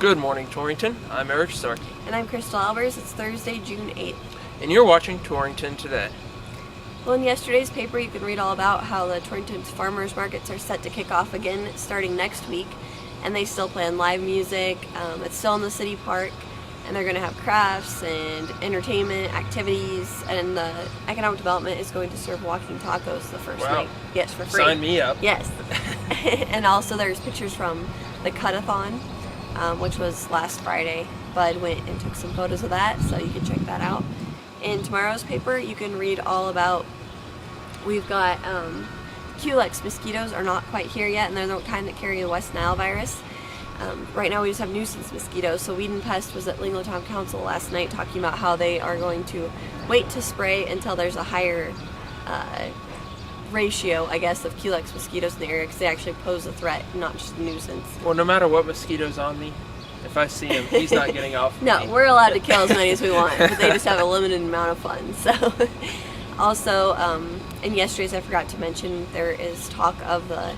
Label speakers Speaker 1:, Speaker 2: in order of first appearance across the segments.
Speaker 1: Good morning, Torrington. I'm Eric Starkey.
Speaker 2: And I'm Crystal Albers. It's Thursday, June 8th.
Speaker 1: And you're watching Torrington Today.
Speaker 2: Well, in yesterday's paper, you can read all about how the Torrington's farmers markets are set to kick off again starting next week. And they still plan live music. It's still in the city park. And they're going to have crafts and entertainment, activities. And the economic development is going to serve walking tacos the first night. Yes, for free.
Speaker 1: Sign me up.
Speaker 2: Yes. And also there's pictures from the Cut-a-thon, which was last Friday. Bud went and took some photos of that, so you can check that out. In tomorrow's paper, you can read all about, we've got Culex mosquitoes are not quite here yet, and they're the kind that carry the West Nile virus. Right now we just have nuisance mosquitoes, so Weed and Pest was at Lingo Town Council last night talking about how they are going to wait to spray until there's a higher ratio, I guess, of Culex mosquitoes in the area, because they actually pose a threat, not just a nuisance.
Speaker 1: Well, no matter what mosquito's on me, if I see him, he's not getting off
Speaker 2: No,
Speaker 1: me.
Speaker 2: we're allowed to kill as many as we want, but they just have a limited amount of fun. So, also, in yesterday's, I forgot to mention, there is talk of the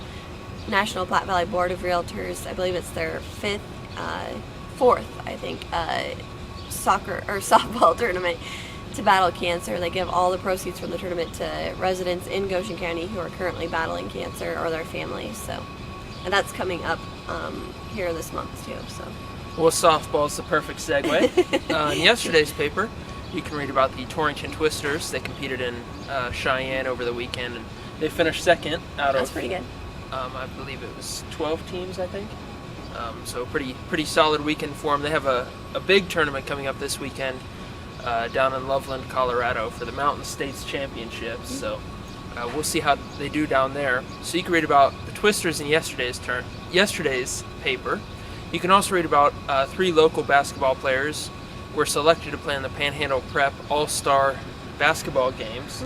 Speaker 2: National Platte Valley Board of Realtors. I believe it's their fourth, I think, soccer or softball tournament to battle cancer. They give all the proceeds from the tournament to residents in Goshen County who are currently battling cancer or their families. So, and that's coming up here this month too. So.
Speaker 1: Well, softball's the perfect segue. In yesterday's paper, you can read about the Torrington Twisters. They competed in Cheyenne over the weekend, and they finished second out of.
Speaker 2: That's pretty good.
Speaker 1: I believe it was 12 teams, I think. So pretty solid weekend for them. They have a big tournament coming up this weekend down in Loveland, Colorado for the Mountain States Championships. So we'll see how they do down there. So you can read about the Twisters in yesterday's paper. You can also read about 3 local basketball players were selected to play in the Panhandle Prep All-Star basketball games.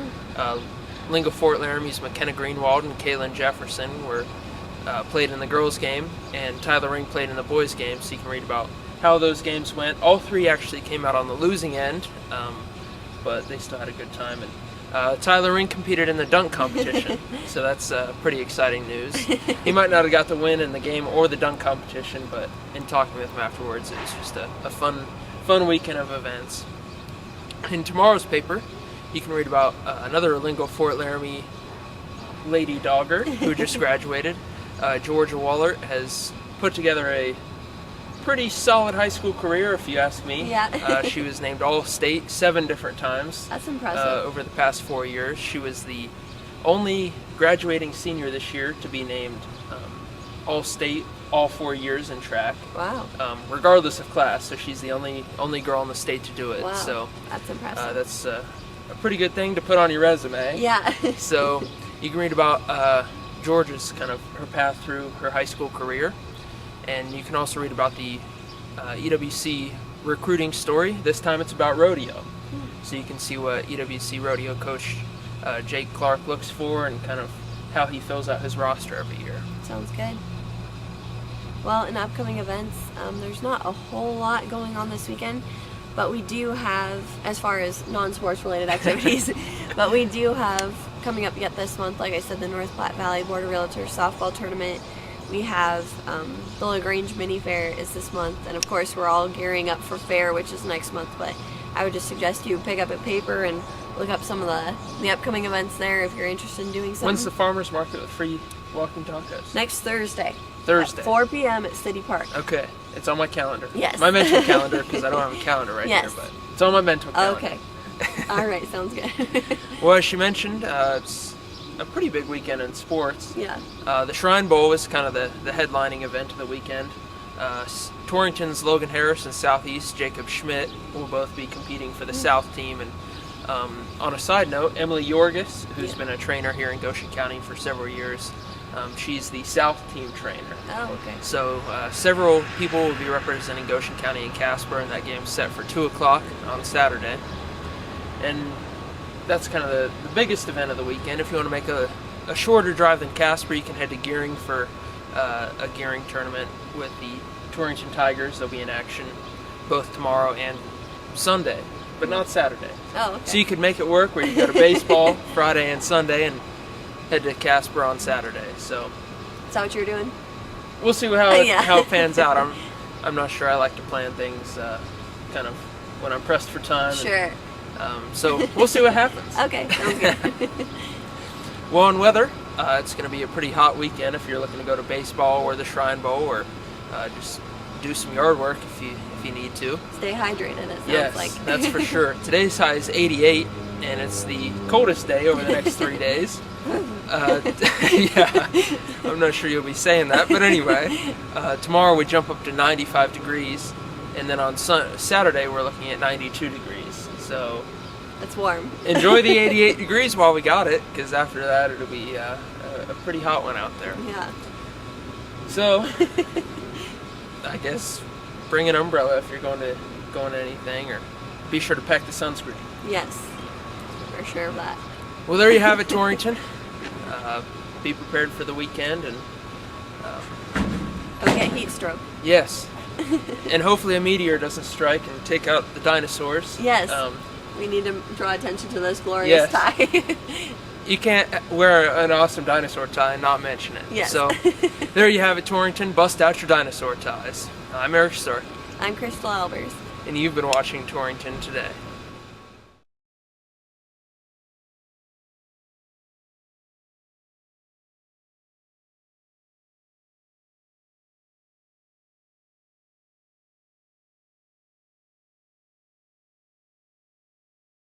Speaker 1: Lingo Fort Laramie's McKenna Greenwald and Kaylin Jefferson were played in the girls' game, and Tyler Ring played in the boys' game, so you can read about how those games went. All 3 actually came out on the losing end, but they still had a good time. And Tyler Ring competed in the dunk competition, so that's pretty exciting news. He might not have got the win in the game or the dunk competition, but in talking with him afterwards, it was just a fun weekend of events. In tomorrow's paper, you can read about another Lingo Fort Laramie lady dogger who just graduated. Georgia Waller has put together a pretty solid high school career, if you ask me.
Speaker 2: Yeah.
Speaker 1: She was named All-State 7 different times.
Speaker 2: That's impressive.
Speaker 1: Over the past 4 years. She was the only graduating senior this year to be named All-State all 4 years in track.
Speaker 2: Wow.
Speaker 1: Regardless of class, so she's the only girl in the state to do it.
Speaker 2: Wow.
Speaker 1: So
Speaker 2: that's impressive.
Speaker 1: that's a pretty good thing to put on your resume.
Speaker 2: Yeah.
Speaker 1: So you can read about Georgia's kind of her path through her high school career, and you can also read about the EWC recruiting story. This time it's about rodeo. So you can see what EWC rodeo coach Jake Clark looks for and kind of how he fills out his roster every year.
Speaker 2: Sounds good. Well, in upcoming events, there's not a whole lot going on this weekend, but we do have, as far as non-sports related activities, but we do have coming up yet this month, like I said, the North Platte Valley Board of Realtors softball tournament. We have the LaGrange Mini Fair is this month, and of course we're all gearing up for fair, which is next month, but I would just suggest you pick up a paper and look up some of the upcoming events there if you're interested in doing something.
Speaker 1: When's the farmers market with free walking tacos?
Speaker 2: Next Thursday.
Speaker 1: Thursday.
Speaker 2: At 4 p.m. at City Park.
Speaker 1: Okay. It's on my calendar.
Speaker 2: Yes.
Speaker 1: My mental calendar, because I don't have a calendar right
Speaker 2: Yes.
Speaker 1: here, but it's on my mental calendar.
Speaker 2: Okay. All right, sounds good.
Speaker 1: Well, as she mentioned, it's a pretty big weekend in sports.
Speaker 2: Yeah.
Speaker 1: The Shrine Bowl is kind of the headlining event of the weekend. Torrington's Logan Harris and Southeast Jacob Schmidt will both be competing for the South team. And on a side note, Emily Yorgis, who's been a trainer here in Goshen County for several years, she's the South team trainer.
Speaker 2: Oh, okay.
Speaker 1: So several people will be representing Goshen County and Casper, and that game's set for 2 o'clock on Saturday. And that's kind of the biggest event of the weekend. If you want to make a shorter drive than Casper, you can head to Gearing for a Gearing tournament with the Torrington Tigers. They'll be in action both tomorrow and Sunday, but not Saturday.
Speaker 2: Oh, okay.
Speaker 1: So you could make it work where you go to baseball Friday and Sunday and head to Casper on Saturday. So
Speaker 2: Is that what you're doing?
Speaker 1: we'll see how
Speaker 2: Yeah.
Speaker 1: how it pans out. I'm not sure. I like to plan things kind of when I'm pressed for time.
Speaker 2: Sure.
Speaker 1: So we'll see what happens.
Speaker 2: Okay, sounds good.
Speaker 1: Well, on weather, it's going to be a pretty hot weekend if you're looking to go to baseball or the Shrine Bowl, or just do some yard work if you need to.
Speaker 2: Stay hydrated, it sounds
Speaker 1: Yes,
Speaker 2: like.
Speaker 1: that's for sure. Today's high is 88, and it's the coldest day over the next 3 days. Yeah, I'm not sure you'll be saying that, but anyway, tomorrow we jump up to 95 degrees, and then on Saturday we're looking at 92 degrees. So
Speaker 2: It's warm.
Speaker 1: enjoy the 88 degrees while we got it, because after that it'll be a pretty hot one out there.
Speaker 2: Yeah.
Speaker 1: So I guess bring an umbrella if you're going to anything, or be sure to pack the sunscreen.
Speaker 2: Yes. For sure of that.
Speaker 1: Well, there you have it, Torrington. Be prepared for the weekend, and
Speaker 2: Okay, heat stroke.
Speaker 1: yes, and hopefully a meteor doesn't strike and take out the dinosaurs.
Speaker 2: Yes. We need to draw attention to this glorious
Speaker 1: Yes.
Speaker 2: tie.
Speaker 1: You can't wear an awesome dinosaur tie and not mention it.
Speaker 2: Yes.
Speaker 1: So there you have it, Torrington. Bust out your dinosaur ties. I'm Eric Stark,
Speaker 2: I'm Crystal Albers.
Speaker 1: and you've been watching Torrington Today.